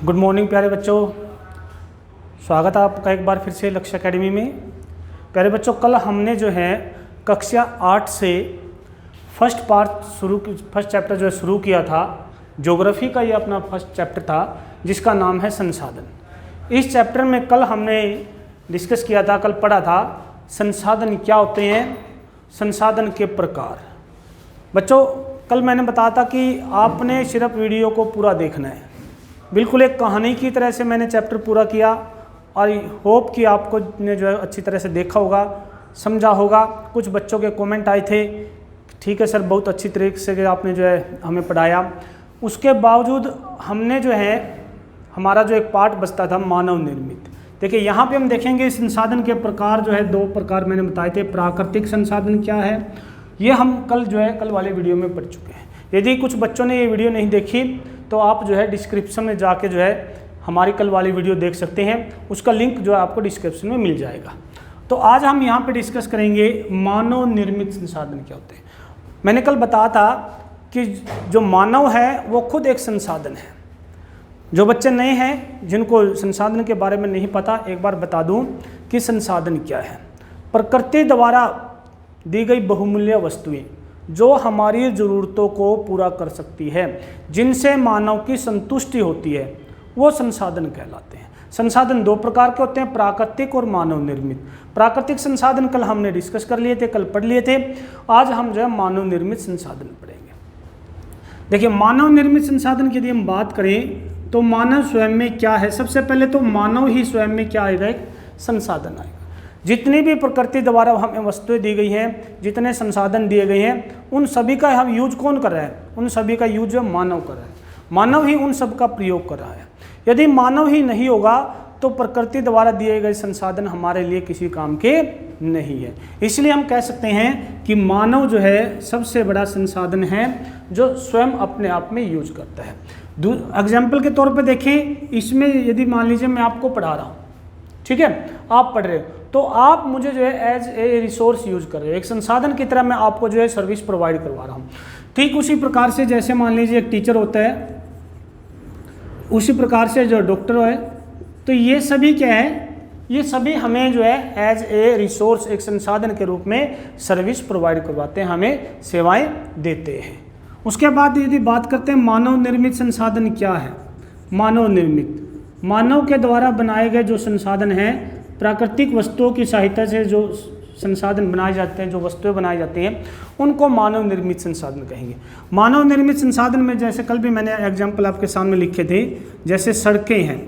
Good morning प्यारे बच्चों, स्वागत है आपका एक बार फिर से लक्ष्य एकेडमी में। प्यारे बच्चों, कल हमने जो है कक्षा 8 से फर्स्ट चैप्टर जो है शुरू किया था। ज्योग्राफी का ये अपना फर्स्ट चैप्टर था जिसका नाम है संसाधन। इस चैप्टर में कल हमने डिस्कस किया था, कल पढ़ा था संसाधन क्या होते हैं, संसाधन के प्रकार। बच्चों, कल मैंने बताया था कि आपने सिर्फ वीडियो को पूरा देखना है, बिल्कुल एक कहानी की तरह से मैंने चैप्टर पूरा किया और होप कि आपको ने जो है अच्छी तरह से देखा होगा, समझा होगा। कुछ बच्चों के कमेंट आए थे, ठीक है सर बहुत अच्छी तरीके से आपने जो है हमें पढ़ाया। उसके बावजूद हमने जो है हमारा जो एक पार्ट बचता था मानव निर्मित। देखिए यहाँ पे हम देखेंगे संसाधन के प्रकार जो है 2 प्रकार मैंने बताए थे। प्राकृतिक संसाधन क्या है ये हम कल वाले वीडियो में पढ़ चुके हैं। यदि कुछ बच्चों ने ये वीडियो नहीं देखी तो आप जो है डिस्क्रिप्शन में जाके जो है हमारी कल वाली वीडियो देख सकते हैं, उसका लिंक जो है आपको डिस्क्रिप्शन में मिल जाएगा। तो आज हम यहाँ पे डिस्कस करेंगे मानव निर्मित संसाधन क्या होते हैं। मैंने कल बताया था कि जो मानव है वो खुद एक संसाधन है। जो बच्चे नए हैं जिनको संसाधन के बारे में नहीं पता, एक बार बता दूं कि संसाधन क्या है। प्रकृति द्वारा दी गई बहुमूल्य वस्तुएं जो हमारी ज़रूरतों को पूरा कर सकती है, जिनसे मानव की संतुष्टि होती है, वो संसाधन कहलाते हैं। संसाधन 2 प्रकार के होते हैं, प्राकृतिक और मानव निर्मित। प्राकृतिक संसाधन कल हमने डिस्कस कर लिए थे, कल पढ़ लिए थे। आज हम जो है मानव निर्मित संसाधन पढ़ेंगे। देखिए मानव निर्मित संसाधन की यदि हम बात करें तो मानव स्वयं में क्या है। सबसे पहले तो मानव ही स्वयं में क्या आएगा, एक संसाधन आएगा। जितनी भी प्रकृति द्वारा हमें वस्तुएं दी गई हैं, जितने संसाधन दिए गए हैं, उन सभी का हम यूज कौन कर रहा है, उन सभी का यूज मानव कर रहा है। मानव ही उन सब का प्रयोग कर रहा है। यदि मानव ही नहीं होगा तो प्रकृति द्वारा दिए गए संसाधन हमारे लिए किसी काम के नहीं है। इसलिए हम कह सकते हैं कि मानव जो है सबसे बड़ा संसाधन है जो स्वयं अपने आप में यूज करता है। एग्जाम्पल के तौर पे देखें, इसमें यदि मान लीजिए मैं आपको पढ़ा रहा हूँ, ठीक है, आप पढ़ रहे हो, तो आप मुझे जो है एज ए रिसोर्स यूज कर रहे हो, एक संसाधन की तरह मैं आपको जो है सर्विस प्रोवाइड करवा रहा हूँ। ठीक उसी प्रकार से जैसे मान लीजिए एक टीचर होता है, उसी प्रकार से जो डॉक्टर है, तो ये सभी क्या है, ये सभी हमें जो है एज ए रिसोर्स, एक संसाधन के रूप में सर्विस प्रोवाइड करवाते हैं, हमें सेवाएं देते हैं। उसके बाद यदि बात करते हैं मानव निर्मित संसाधन क्या है। मानव निर्मित, मानव के द्वारा बनाए गए जो संसाधन हैं, प्राकृतिक वस्तुओं की सहायता से जो संसाधन बनाए जाते हैं, जो वस्तुएं बनाई जाती हैं, उनको मानव निर्मित संसाधन कहेंगे। मानव निर्मित संसाधन में जैसे कल भी मैंने एग्जाम्पल आपके सामने लिखे थे, जैसे सड़कें हैं,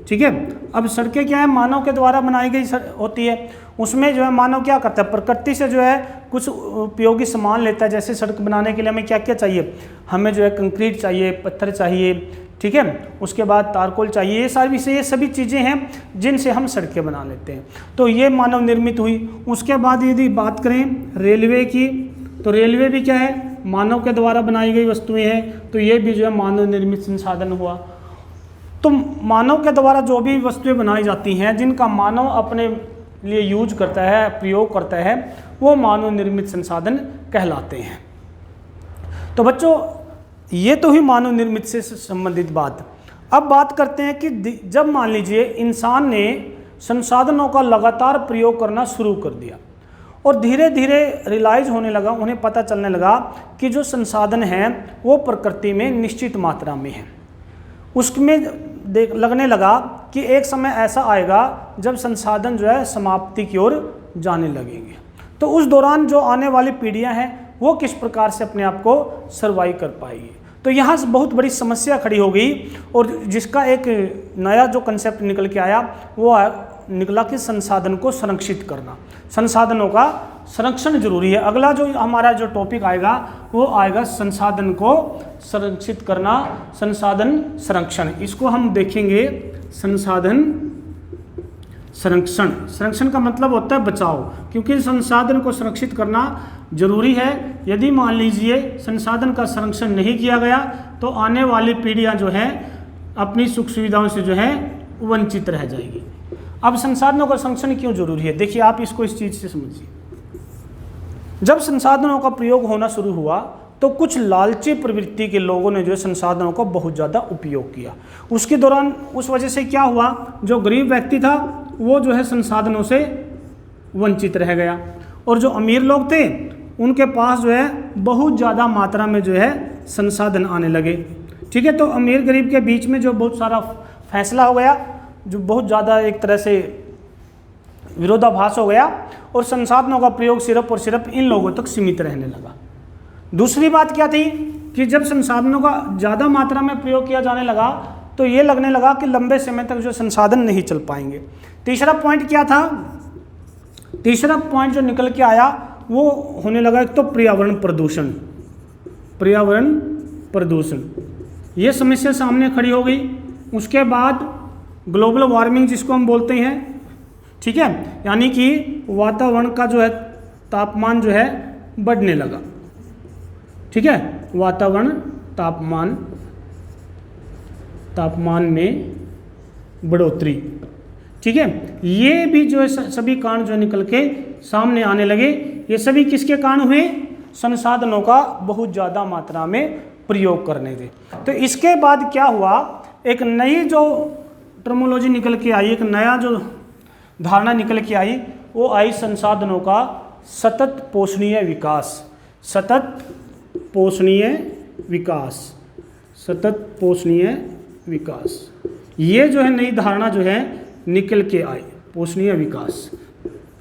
ठीक है। अब सड़कें क्या है, मानव के द्वारा बनाई गई होती है। उसमें जो है मानव क्या करता है, प्रकृति से जो है कुछ उपयोगी सामान लेता है। जैसे सड़क बनाने के लिए हमें क्या क्या चाहिए, हमें जो है कंक्रीट चाहिए, पत्थर चाहिए, ठीक है, उसके बाद तारकोल चाहिए। ये सभी चीज़ें हैं जिनसे हम सड़कें बना लेते हैं, तो ये मानव निर्मित हुई। उसके बाद यदि बात करें रेलवे की, तो रेलवे भी क्या है, मानव के द्वारा बनाई गई वस्तुएं हैं, तो ये भी जो है मानव निर्मित संसाधन हुआ। तो मानव के द्वारा जो भी वस्तुएं बनाई जाती हैं, जिनका मानव अपने लिए यूज करता है, प्रयोग करता है, वो मानव निर्मित संसाधन कहलाते हैं। तो बच्चों, ये तो ही मानव निर्मित से संबंधित बात। अब बात करते हैं कि जब मान लीजिए इंसान ने संसाधनों का लगातार प्रयोग करना शुरू कर दिया और धीरे धीरे रियलाइज होने लगा, उन्हें पता चलने लगा कि जो संसाधन हैं वो प्रकृति में निश्चित मात्रा में है। उसमें लगने लगा कि एक समय ऐसा आएगा जब संसाधन जो है समाप्ति की ओर जाने लगेंगे। तो उस दौरान जो आने वाली पीढ़ियां हैं वो किस प्रकार से अपने आप को सर्वाइव कर पाएगी। तो यहाँ से बहुत बड़ी समस्या खड़ी हो गई और जिसका एक नया जो कंसेप्ट निकल के आया वो निकला कि संसाधन को संरक्षित करना। संसाधनों का संरक्षण जरूरी है। अगला जो हमारा जो टॉपिक आएगा वो आएगा संसाधन को संरक्षित करना, संसाधन संरक्षण। इसको हम देखेंगे संसाधन संरक्षण। संरक्षण का मतलब होता है बचाव, क्योंकि संसाधन को संरक्षित करना जरूरी है। यदि मान लीजिए संसाधन का संरक्षण नहीं किया गया तो आने वाली पीढ़ियां जो है अपनी सुख सुविधाओं से जो है वंचित रह जाएगी। अब संसाधनों का संरक्षण क्यों जरूरी है, देखिए आप इसको इस चीज़ से समझिए। जब संसाधनों का प्रयोग होना शुरू हुआ तो कुछ लालची प्रवृत्ति के लोगों ने जो है संसाधनों का बहुत ज़्यादा उपयोग किया। उसके दौरान उस वजह से क्या हुआ, जो गरीब व्यक्ति था वो जो है संसाधनों से वंचित रह गया, और जो अमीर लोग थे उनके पास जो है बहुत ज़्यादा मात्रा में जो है संसाधन आने लगे। ठीक है, तो अमीर गरीब के बीच में जो बहुत सारा फैसला हो गया, जो बहुत ज़्यादा एक तरह से विरोधाभास हो गया, और संसाधनों का प्रयोग सिर्फ और सिर्फ इन लोगों तक सीमित रहने लगा। दूसरी बात क्या थी कि जब संसाधनों का ज़्यादा मात्रा में प्रयोग किया जाने लगा तो ये लगने लगा कि लंबे समय तक जो संसाधन नहीं चल पाएंगे। तीसरा पॉइंट क्या था, तीसरा पॉइंट जो निकल के आया वो होने लगा एक तो पर्यावरण प्रदूषण, पर्यावरण प्रदूषण ये समस्या सामने खड़ी हो गई। उसके बाद ग्लोबल वार्मिंग जिसको हम बोलते हैं, ठीक है, यानी कि वातावरण का जो है तापमान जो है बढ़ने लगा। ठीक है, वातावरण तापमान में बढ़ोतरी। ठीक है, ये भी जो है सभी कारण जो निकल के सामने आने लगे। ये सभी किसके कारण हुए, संसाधनों का बहुत ज़्यादा मात्रा में प्रयोग करने से। तो इसके बाद क्या हुआ, एक नई जो टर्मोलॉजी निकल के आई, एक नया जो धारणा निकल के आई, वो आई संसाधनों का सतत पोषणीय विकास। सतत पोषणीय विकास, सतत पोषणीय विकास, ये जो है नई धारणा जो है निकल के आई, पोषणीय विकास।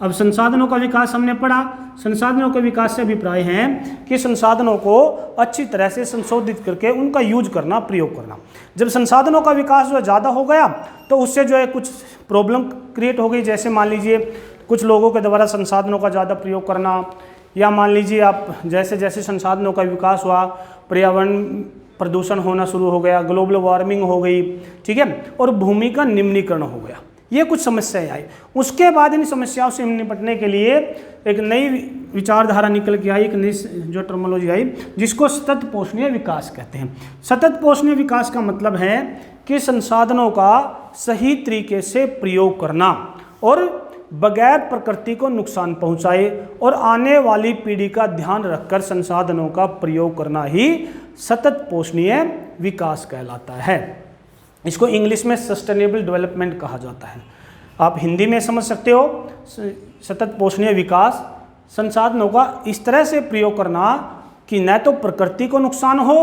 अब संसाधनों का विकास हमने पढ़ा। संसाधनों के विकास से अभिप्राय है कि संसाधनों को अच्छी तरह से संशोधित करके उनका यूज करना, प्रयोग करना। जब संसाधनों का विकास जो ज़्यादा हो गया तो उससे जो है कुछ प्रॉब्लम क्रिएट हो गई। जैसे मान लीजिए कुछ लोगों के द्वारा संसाधनों का ज़्यादा प्रयोग करना, या मान लीजिए आप जैसे जैसे संसाधनों का विकास हुआ पर्यावरण प्रदूषण होना शुरू हो गया, ग्लोबल वार्मिंग हो गई, ठीक है, और भूमि का निम्नीकरण हो गया। ये कुछ समस्याएं आई। उसके बाद इन समस्याओं से निपटने के लिए एक नई विचारधारा निकल के आई, एक नई जो टर्मोलॉजी आई जिसको सतत पोषणीय विकास कहते हैं। सतत पोषणीय विकास का मतलब है कि संसाधनों का सही तरीके से प्रयोग करना और बगैर प्रकृति को नुकसान पहुंचाए और आने वाली पीढ़ी का ध्यान रखकर संसाधनों का प्रयोग करना ही सतत पोषणीय विकास कहलाता है। इसको इंग्लिश में सस्टेनेबल डेवलपमेंट कहा जाता है। आप हिंदी में समझ सकते हो, सतत पोषणीय विकास संसाधनों का इस तरह से प्रयोग करना कि न तो प्रकृति को नुकसान हो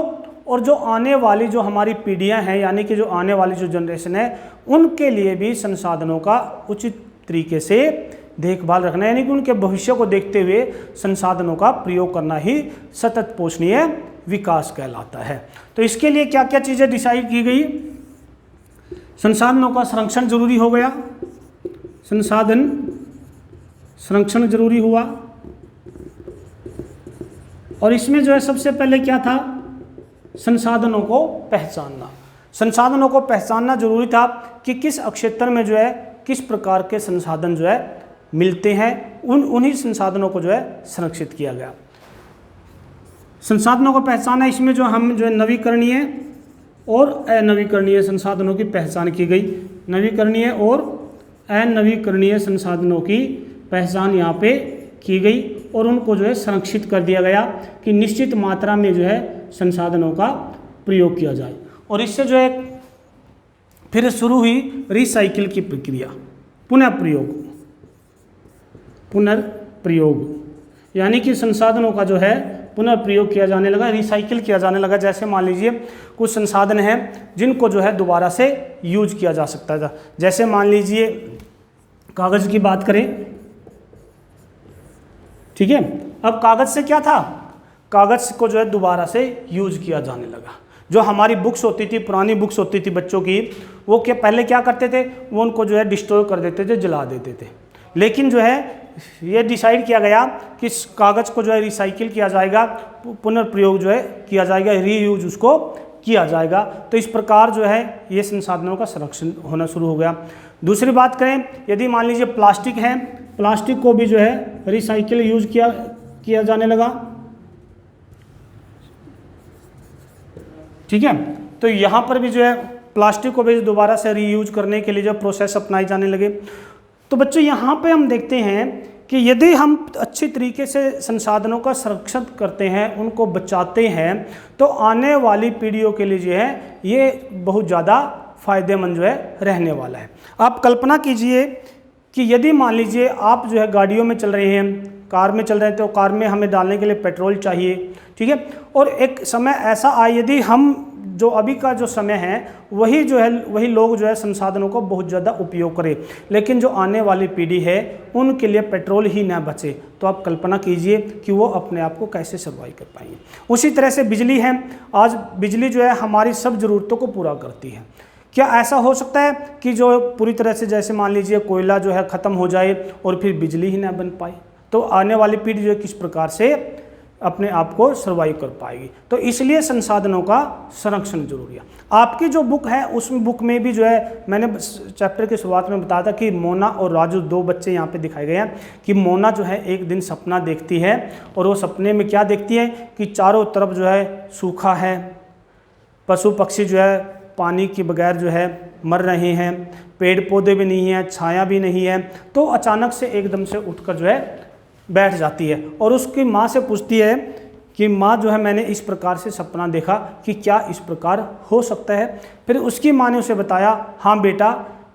और जो आने वाली जो हमारी पीढ़ियां हैं, यानी कि जो आने वाली जो जनरेशन है, उनके लिए भी संसाधनों का उचित तरीके से देखभाल रखना, यानी कि उनके भविष्य को देखते हुए संसाधनों का प्रयोग करना ही सतत पोषणीय विकास कहलाता है। तो इसके लिए क्या क्या चीज़ें डिसाइड की गई। संसाधनों का संरक्षण जरूरी हो गया, संसाधन संरक्षण जरूरी हुआ, और इसमें जो है सबसे पहले क्या था, संसाधनों को पहचानना। संसाधनों को पहचानना जरूरी था कि किस क्षेत्र में जो है किस प्रकार के संसाधन जो है मिलते हैं, उन्हीं संसाधनों को जो है संरक्षित किया गया। संसाधनों को पहचाना, इसमें जो हम जो है नवीकरणीय और अनवीकरणीय संसाधनों की पहचान की गई। नवीकरणीय और अनवीकरणीय संसाधनों की पहचान यहाँ पे की गई और उनको जो है संरक्षित कर दिया गया कि निश्चित मात्रा में जो है संसाधनों का प्रयोग किया जाए। और इससे जो है फिर शुरू हुई रिसाइकिल की प्रक्रिया, पुनर्प्रयोग, यानी कि संसाधनों का जो है पुनर्प्रयोग किया जाने लगा, रिसाइकिल किया जाने लगा। जैसे मान लीजिए कुछ संसाधन हैं जिनको जो है दोबारा से यूज किया जा सकता था। जैसे मान लीजिए कागज़ की बात करें, ठीक है, अब कागज़ से क्या था, कागज़ को जो है दोबारा से यूज किया जाने लगा। जो हमारी बुक्स होती थी, पुरानी बुक्स होती थी बच्चों की, वो क्या पहले क्या करते थे, वो उनको जो है डिस्ट्रॉय कर देते थे, जला देते थे। लेकिन जो है ये डिसाइड किया गया कि इस कागज़ को जो है रिसाइकिल किया जाएगा, पुनर्प्रयोग जो है किया जाएगा, रीयूज उसको किया जाएगा। तो इस प्रकार जो है ये संसाधनों का संरक्षण होना शुरू हो गया। दूसरी बात करें, यदि मान लीजिए प्लास्टिक है, प्लास्टिक को भी जो है रिसाइकिल यूज किया जाने लगा, ठीक है। तो यहाँ पर भी जो है प्लास्टिक को भी दोबारा से रीयूज करने के लिए जो प्रोसेस अपनाए जाने लगे। तो बच्चों यहाँ पे हम देखते हैं कि यदि हम अच्छी तरीके से संसाधनों का संरक्षण करते हैं, उनको बचाते हैं, तो आने वाली पीढ़ियों के लिए जो है ये बहुत ज़्यादा फ़ायदेमंद जो है रहने वाला है। आप कल्पना कीजिए कि यदि मान लीजिए आप जो है गाड़ियों में चल रहे हैं, कार में चल रहे हैं, तो कार में हमें डालने के लिए पेट्रोल चाहिए, ठीक है। और एक समय ऐसा आए यदि हम जो अभी का जो समय है वही जो है वही लोग जो है संसाधनों को बहुत ज़्यादा उपयोग करें, लेकिन जो आने वाली पीढ़ी है उनके लिए पेट्रोल ही ना बचे, तो आप कल्पना कीजिए कि वो अपने आप को कैसे सर्वाइव कर पाएंगे। उसी तरह से बिजली है, आज बिजली जो है हमारी सब ज़रूरतों को पूरा करती है। क्या ऐसा हो सकता है कि जो पूरी तरह से जैसे मान लीजिए कोयला जो है ख़त्म हो जाए और फिर बिजली ही ना बन पाए, तो आने वाली पीढ़ी जो है किस प्रकार से अपने आप को सर्वाइव कर पाएगी। तो इसलिए संसाधनों का संरक्षण जरूरी है। आपकी जो बुक है उस बुक में भी जो है मैंने चैप्टर की शुरुआत में बताया था कि मोना और राजू दो बच्चे यहाँ पे दिखाए गए हैं कि मोना जो है एक दिन सपना देखती है और वो सपने में क्या देखती है कि चारों तरफ जो है सूखा है, पशु पक्षी जो है पानी के बगैर जो है मर रहे हैं, पेड़ पौधे भी नहीं हैं, छाया भी नहीं है। तो अचानक से एकदम से उठकर जो है बैठ जाती है और उसकी माँ से पूछती है कि माँ जो है मैंने इस प्रकार से सपना देखा कि क्या इस प्रकार हो सकता है। फिर उसकी माँ ने उसे बताया, हाँ बेटा,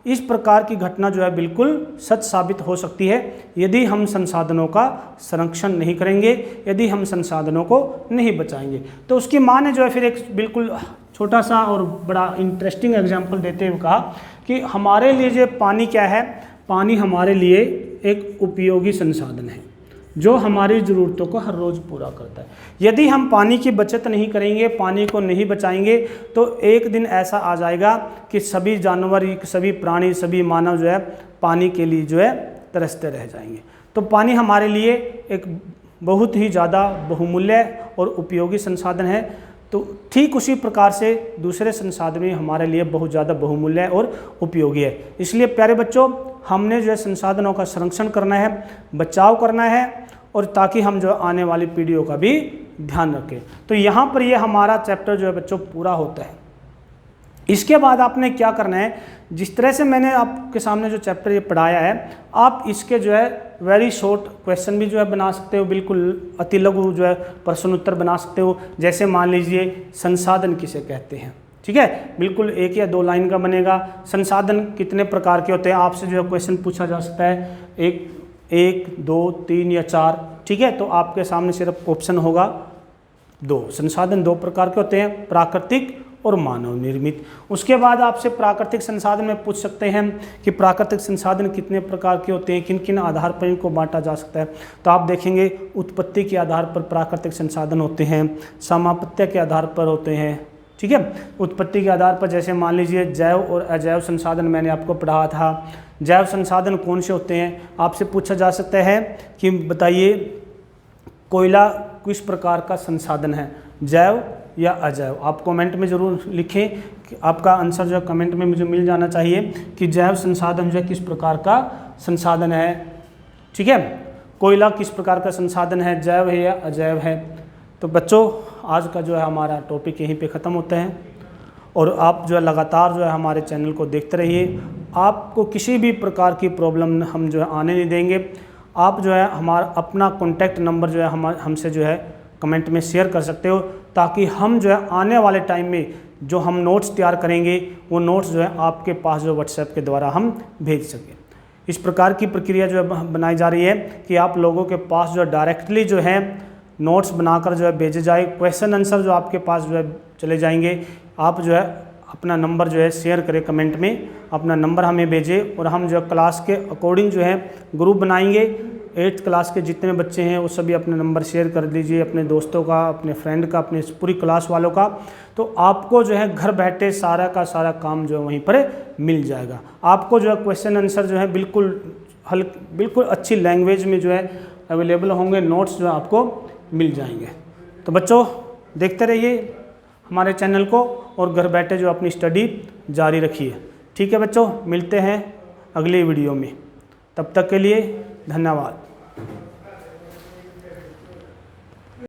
इस प्रकार की घटना जो है बिल्कुल सच साबित हो सकती है यदि हम संसाधनों का संरक्षण नहीं करेंगे, यदि हम संसाधनों को नहीं बचाएंगे। तो उसकी माँ ने जो है फिर एक बिल्कुल छोटा सा और बड़ा इंटरेस्टिंग एग्जाम्पल देते हुए कहा कि हमारे लिए जो पानी क्या है, पानी हमारे लिए एक उपयोगी संसाधन है जो हमारी ज़रूरतों को हर रोज़ पूरा करता है। यदि हम पानी की बचत नहीं करेंगे, पानी को नहीं बचाएंगे, तो एक दिन ऐसा आ जाएगा कि सभी जानवर, सभी प्राणी, सभी मानव जो है पानी के लिए जो है तरसते रह जाएंगे। तो पानी हमारे लिए एक बहुत ही ज़्यादा बहुमूल्य और उपयोगी संसाधन है। तो ठीक उसी प्रकार से दूसरे संसाधन भी हमारे लिए बहुत ज़्यादा बहुमूल्य और उपयोगी है। इसलिए प्यारे बच्चों, हमने जो है संसाधनों का संरक्षण करना है, बचाव करना है, और ताकि हम जो आने वाली पीढ़ियों का भी ध्यान रखें। तो यहाँ पर ये हमारा चैप्टर जो है बच्चों पूरा होता है। इसके बाद आपने क्या करना है, जिस तरह से मैंने आपके सामने जो चैप्टर ये पढ़ाया है, आप इसके जो है वेरी शॉर्ट क्वेश्चन भी जो है बना सकते हो, बिल्कुल अति लघु जो है प्रश्न उत्तर बना सकते हो। जैसे मान लीजिए संसाधन किसे कहते हैं, ठीक है, बिल्कुल 1 या 2 लाइन का बनेगा। संसाधन कितने प्रकार के होते हैं, आपसे जो है क्वेश्चन पूछा जा सकता है, 1, 2, 3 या 4, ठीक है। तो आपके सामने सिर्फ ऑप्शन होगा 2। संसाधन 2 प्रकार के होते हैं, प्राकृतिक और मानव निर्मित। उसके बाद आपसे प्राकृतिक संसाधन में पूछ सकते हैं कि प्राकृतिक संसाधन कितने प्रकार के होते हैं, किन किन आधार पर इनको बांटा जा सकता है। तो आप देखेंगे उत्पत्ति के आधार पर प्राकृतिक संसाधन होते हैं, समापत्य के आधार पर होते हैं, ठीक है। उत्पत्ति के आधार पर जैसे मान लीजिए जैव और अजैव संसाधन मैंने आपको पढ़ा था। जैव संसाधन कौन से होते हैं, आपसे पूछा जा सकता है कि बताइए कोयला किस प्रकार का संसाधन है, जैव या अजैव। आप कमेंट में ज़रूर लिखें कि आपका आंसर जो है कमेंट में मुझे मिल जाना चाहिए कि जैव संसाधन जो है किस प्रकार का संसाधन है, ठीक है। कोयला किस प्रकार का संसाधन है, जैव है या अजैव है। तो बच्चों, आज का जो है हमारा टॉपिक यहीं पे ख़त्म होता है, और आप जो है लगातार जो है हमारे चैनल को देखते रहिए। आपको किसी भी प्रकार की प्रॉब्लम हम जो है आने नहीं देंगे। आप जो है हमारा अपना कॉन्टैक्ट नंबर जो है हमसे जो है कमेंट में शेयर कर सकते हो, ताकि हम जो है आने वाले टाइम में जो हम नोट्स तैयार करेंगे वो नोट्स जो है आपके पास जो व्हाट्सएप के द्वारा हम भेज सकें। इस प्रकार की प्रक्रिया जो है बनाई जा रही है कि आप लोगों के पास जो डायरेक्टली जो है नोट्स बनाकर जो है भेजे जाए, क्वेश्चन आंसर जो आपके पास जो है चले जाएंगे। आप जो है अपना नंबर जो है शेयर करें, कमेंट में अपना नंबर हमें भेजें, और हम जो है क्लास के अकॉर्डिंग जो है ग्रुप बनाएंगे। 8th क्लास के जितने बच्चे हैं वो सभी अपना नंबर शेयर कर दीजिए, अपने दोस्तों का, अपने फ्रेंड का, अपने पूरी क्लास वालों का। तो आपको जो है घर बैठे सारा का सारा काम जो है वहीं पर मिल जाएगा। आपको जो है क्वेश्चन आंसर जो है बिल्कुल अच्छी लैंग्वेज में जो है अवेलेबल होंगे, नोट्स जो है आपको मिल जाएंगे। तो बच्चों, देखते रहिए हमारे चैनल को और घर बैठे जो अपनी स्टडी जारी रखिए। ठीक है बच्चों, मिलते हैं अगली वीडियो में। तब तक के लिए धन्यवाद।